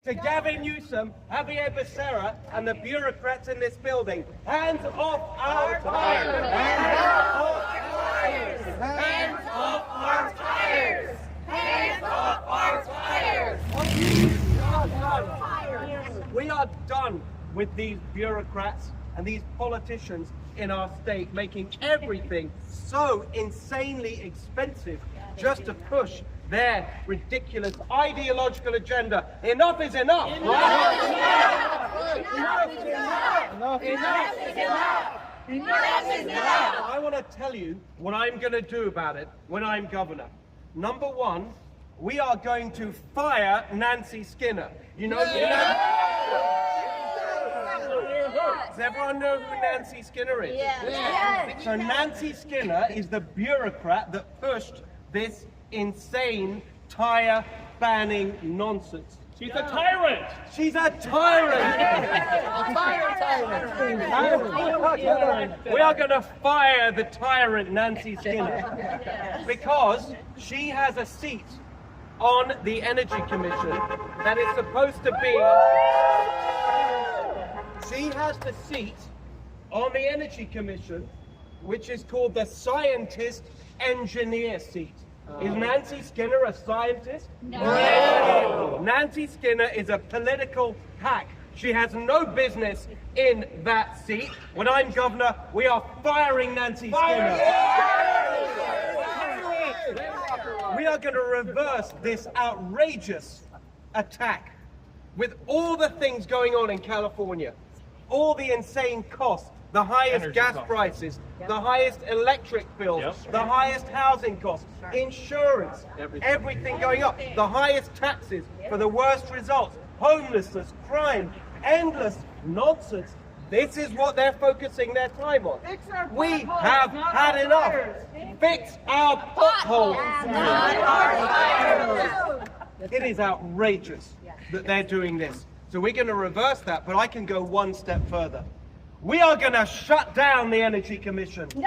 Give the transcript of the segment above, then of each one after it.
To Gavin Newsom, Javier Becerra, and the bureaucrats in this building. Hands off our tires! Hands off tires! Hands off our tires! Hands off our tires! We are done with these bureaucrats and these politicians in our state making everything so insanely expensive just to push their ridiculous ideological agenda. Enough is enough! Enough is enough! Enough is enough! Enough is enough! Enough is enough! I want to tell you what I'm going to do about it when I'm governor. Number one, we are going to fire Nancy Skinner. You know, does everyone know who Nancy Skinner is? Yeah. So Nancy Skinner is the bureaucrat that pushed this insane tire banning nonsense. She's a tyrant! She's a tyrant! We are going to fire the tyrant Nancy Skinner because she has a seat on the Energy Commission that is supposed to be... She has the seat on the Energy Commission which is called the Scientist Engineer seat. Is Nancy Skinner a scientist? No. Nancy Skinner is a political hack. She has no business in that seat. When I'm governor, we are firing Nancy Skinner. We are going to reverse this outrageous attack with all the things going on in California, all the insane costs, the highest Energy gas costs. prices, the highest electric bills, the highest housing costs, insurance, everything going up, the highest taxes for the worst results, homelessness, crime, endless nonsense. This is what they're focusing their time on. We have had enough. Fix our potholes. It is outrageous that they're doing this. So we're going to reverse that, but I can go one step further. We are going to shut down the Energy Commission. The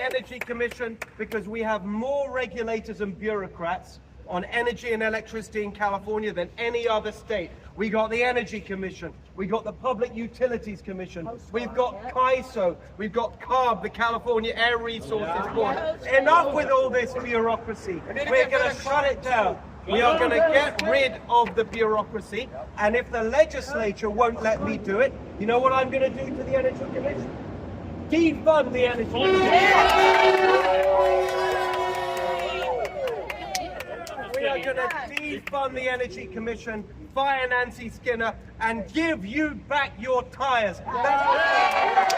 Energy Commission, because we have more regulators and bureaucrats on energy and electricity in California than any other state. We got the Energy Commission, we got the Public Utilities Commission, we've got CAISO, we've got CARB, the California Air Resources Board. Enough with all this bureaucracy. We're going to shut it down. We are going to get rid of the bureaucracy, and if the legislature won't let me do it, you know what I'm going to do to the Energy Commission? Defund the Energy Commission. We are going to defund the Energy Commission, fire Nancy Skinner, and give you back your tires. That's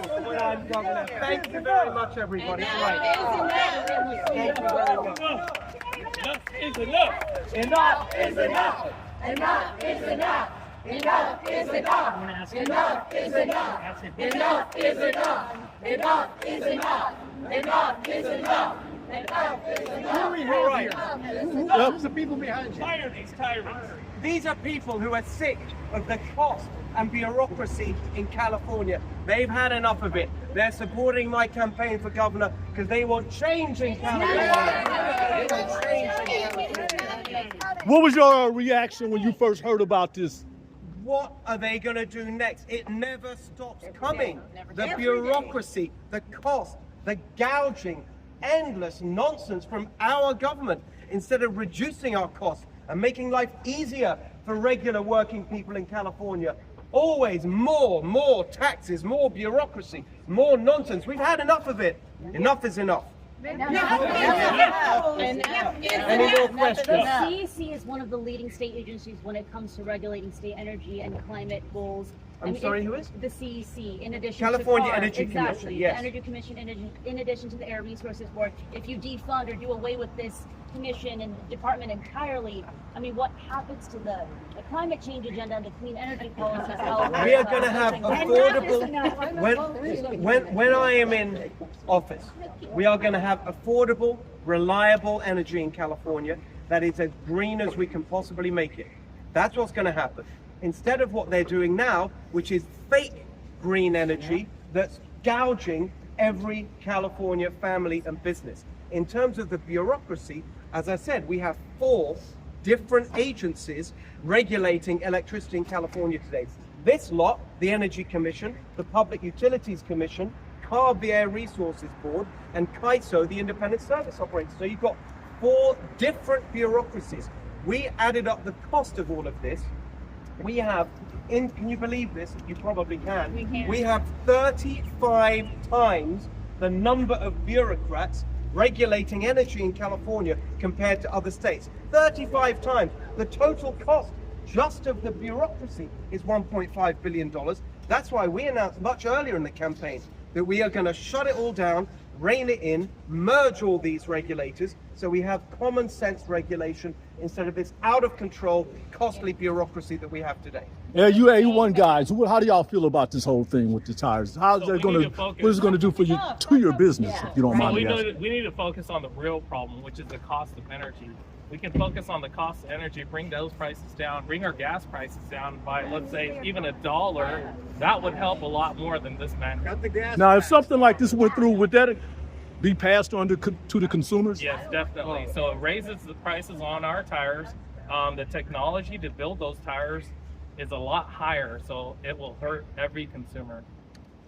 what I'm governor. Thank you very much, everybody. Thank you very much. Enough is enough! Enough is enough! Enough is enough! Enough is enough! Enough is enough! Enough is enough! Enough is enough! Enough is enough! Enough is enough! All right. Who's the people behind you? Fire these tyrants! These are people who are sick of the cost and bureaucracy in California. They've had enough of it. They're supporting my campaign for governor because they want change in California. They want change in California. What was your reaction when you first heard about this? What are they going to do next? It never stops coming. The bureaucracy, the cost, the gouging, endless nonsense from our government. Instead of reducing our costs and making life easier for regular working people in California, always more taxes, more bureaucracy, more nonsense. We've had enough of it. Enough is enough. Any more questions? The CEC is one of the leading state agencies when it comes to regulating state energy and climate goals. I'm sorry, who is? The CEC, in addition California to CARB. Energy Commission, Exactly. yes. The Energy Commission, in addition to the Air Resources Board. If you defund or do away with this commission and department entirely, I mean, what happens to the climate change agenda and the clean energy policies? We are going to have affordable, when I am in office, we are going to have affordable, reliable energy in California that is as green as we can possibly make it. That's what's going to happen. Instead of what they're doing now, which is fake green energy that's gouging every California family and business. In terms of the bureaucracy, as I said, we have 4 different agencies regulating electricity in California today. This lot, the Energy Commission, the Public Utilities Commission, CARB, the Air Resources Board, and CAISO, the Independent Service Operator. So you've got 4 different bureaucracies. We added up the cost of all of this. We have, can you believe this? You probably can. We can. We have 35 times the number of bureaucrats regulating energy in California compared to other states. 35 times. The total cost just of the bureaucracy is $1.5 billion. That's why we announced much earlier in the campaign that we are going to shut it all down, rein it in, merge all these regulators, so we have common sense regulation instead of this out of control, costly bureaucracy that we have today. Yeah, you A1 guys, how do y'all feel about this whole thing with the tires? How's So that we going need to, to focus. what is it going to do for you, to your business, if you don't So mind me asking? we need to focus on the real problem, which is the cost of energy. We can focus on the cost of energy, bring those prices down, bring our gas prices down by, let's say, even $1. That would help a lot more than this man. Now, if something like this went through, would that be passed on to the consumers? Yes, definitely. So it raises the prices on our tires. The technology to build those tires is a lot higher, so it will hurt every consumer.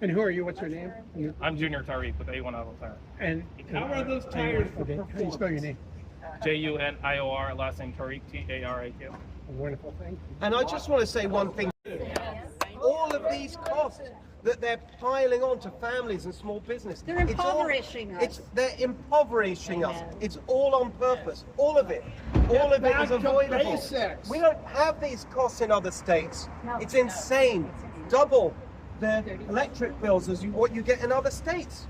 And who are you? What's your name? I'm Junior Tariq with A1 Auto Tire. And How are those tires Okay. How do you spell your name? Junior, last name Tariq, Tarak. A wonderful thing. And I just want to say one thing. All of these costs that they're piling on to families and small business. They're impoverishing us. They're impoverishing us. It's all on purpose. All of it. All of it is avoidable. basics. We don't have these costs in other states. No. It's insane. Double the electric bills as what you get in other states.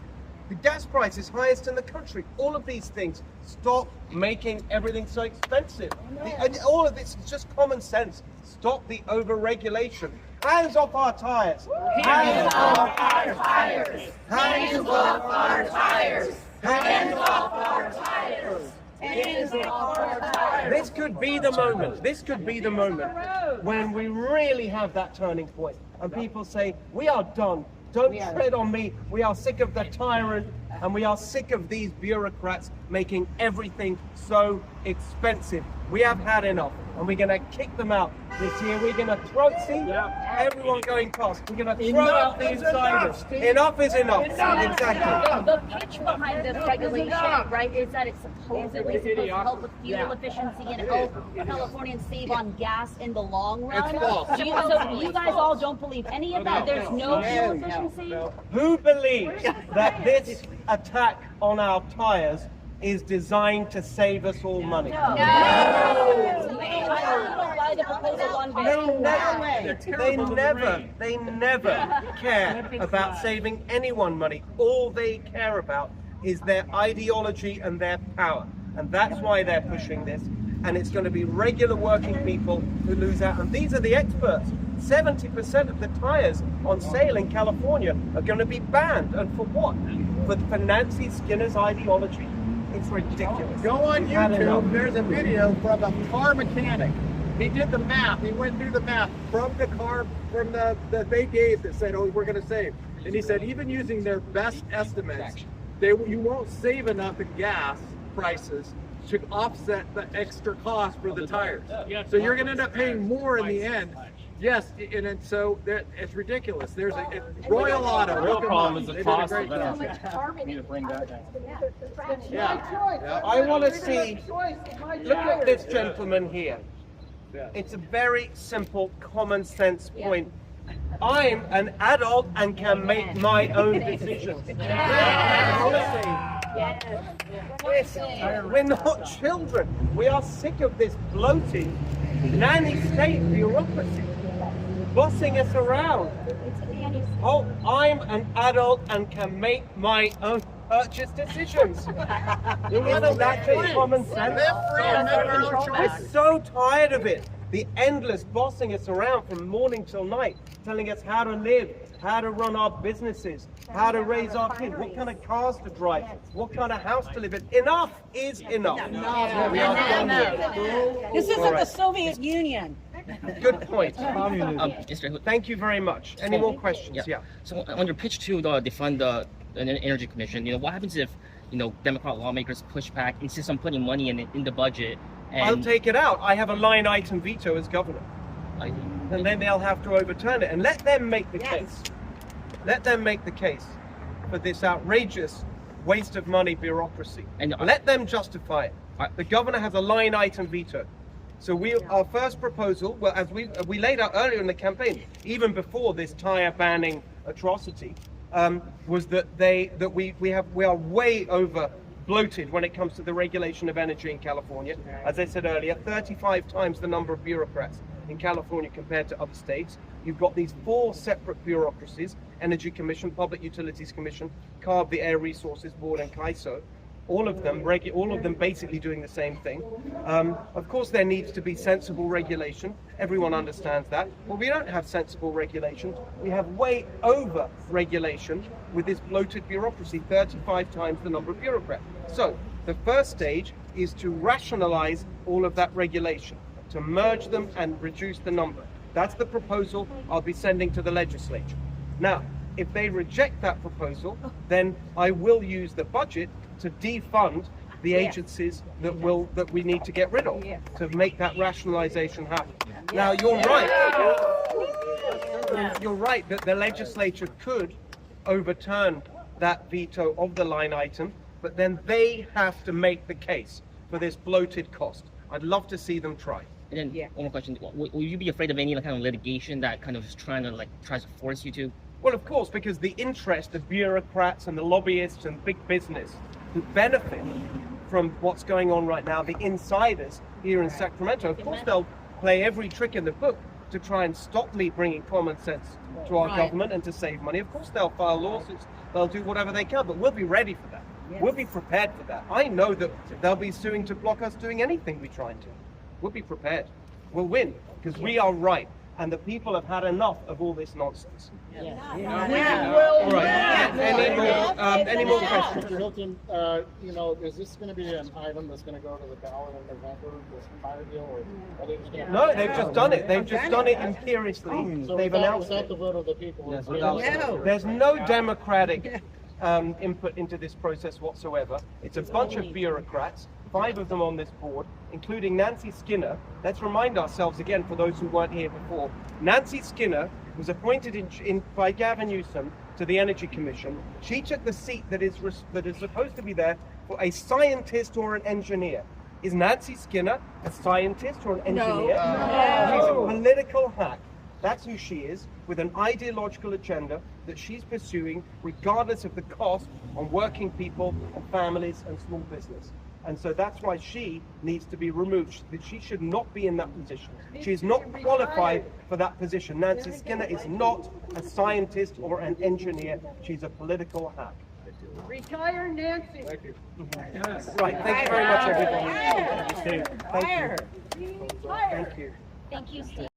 The gas price is highest in the country. All of these things. Stop making everything so expensive. And all of this is just common sense. Stop the over-regulation. Hands off our tires. Hands off our tires. Hands off our tires. Hands off our tires. Hands off our tires. This could be the moment. This could be the moment when we really have that turning point, and people say, "We are done. Don't tread on me. We are sick of the tyrant, and we are sick of these bureaucrats making everything so expensive. We have had enough, and we're going to kick them out this year. We're going to everyone going past. We're going to throw out the insiders. Enough is enough. Exactly. The pitch behind this regulation, right, is that it's supposedly supposed to help with fuel efficiency and help Californians save on gas in the long run. So you guys all don't believe any of that? There's no fuel efficiency? Who believes that this attack on our tires is designed to save us all money? They never care about saving anyone money. All they care about is their ideology and their power. And that's why they're pushing this. And it's going to be regular working people who lose out. And these are the experts. 70% of the tires on sale in California are going to be banned. And for what? For Nancy Skinner's ideology. It's ridiculous. Go on We've had enough. YouTube. There's a video from a car mechanic. He did the math. He went through the math from the car, from the that they gave that said, "Oh, we're going to save." And he said, even using their best estimates, you won't save enough in gas prices to offset the extra cost for the tires. So you're going to end up paying more in the end. Yes, and so it's ridiculous. There's a Royal Auto. The real look 'em problem up. is the They did a cost great of job. energy. We need to bring that down. Yeah. I want to see, look at this gentleman here. It's a very simple, common sense point. I'm an adult and can make my own decisions. We're not children. We are sick of this bloated, nanny state bureaucracy bossing us around. Oh, I'm an adult and can make my own purchase decisions. Isn't that just common sense? We're so tired of it. The endless bossing us around from morning till night, telling us how to live, how to run our businesses, how to raise our kids, what kind of cars to drive, what kind of house to live in. Enough is enough. We are done with it. This isn't the Soviet Union. Good point. Mr. Hilton. Thank you very much. Any more questions? Yeah. So on your pitch to defund the Energy Commission, what happens if Democrat lawmakers push back, insist on putting money in the budget, I'll And take it out. I have a line item veto as governor. And then they'll have to overturn it. And let them make the case. Let them make the case for this outrageous waste of money bureaucracy. And let them justify it. The governor has a line item veto. So our first proposal, well, as we laid out earlier in the campaign, even before this tire banning atrocity, was that we are way over bloated when it comes to the regulation of energy in California. As I said earlier, 35 times the number of bureaucrats in California compared to other states. You've got these 4 separate bureaucracies: Energy Commission, Public Utilities Commission, CARB, the Air Resources Board, and CAISO. All of them basically doing the same thing. Of course, there needs to be sensible regulation. Everyone understands that. But we don't have sensible regulation. We have way over regulation with this bloated bureaucracy, 35 times the number of bureaucrats. So the first stage is to rationalize all of that regulation, to merge them and reduce the number. That's the proposal I'll be sending to the legislature. Now, if they reject that proposal, then I will use the budget to defund the agencies that we need to get rid of to make that rationalization happen. Now, you're right. You're right that the legislature could overturn that veto of the line item, but then they have to make the case for this bloated cost. I'd love to see them try. then one more question: will you be afraid of any kind of litigation that kind of is trying to tries to force you to? Well, of course, because the interest of bureaucrats and the lobbyists and big business who benefit from what's going on right now, the insiders here in Sacramento, of course they'll play every trick in the book to try and stop me bringing common sense to our government and to save money. Of course they'll file lawsuits, they'll do whatever they can, but we'll be ready for that. We'll be prepared for that. I know that they'll be suing to block us doing anything we try to. We'll be prepared. We'll win, because we are right. And the people have had enough of all this nonsense. All right. Any more questions? Mr. Hilton, is this going to be an item that's going to go to the ballot in November, this fire deal, or are they just going to... No, they've just done it. They've just done it imperiously. So They've announced without it. the vote of the people... There's no democratic input into this process whatsoever. It's a bunch of bureaucrats, 5 of them on this board, including Nancy Skinner. Let's remind ourselves again, for those who weren't here before, Nancy Skinner was appointed by Gavin Newsom to the Energy Commission. She took the seat that is supposed to be there for a scientist or an engineer. Is Nancy Skinner a scientist or an engineer? No. She's a political hack. That's who she is, with an ideological agenda that she's pursuing regardless of the cost on working people and families and small business. And so that's why she needs to be removed. She should not be in that position. She is not qualified for that position. Nancy Skinner is not a scientist or an engineer. She's a political hack. Retire Nancy. Thank you. Right, thank you very much, everybody. Thank you. Thank you, Steve.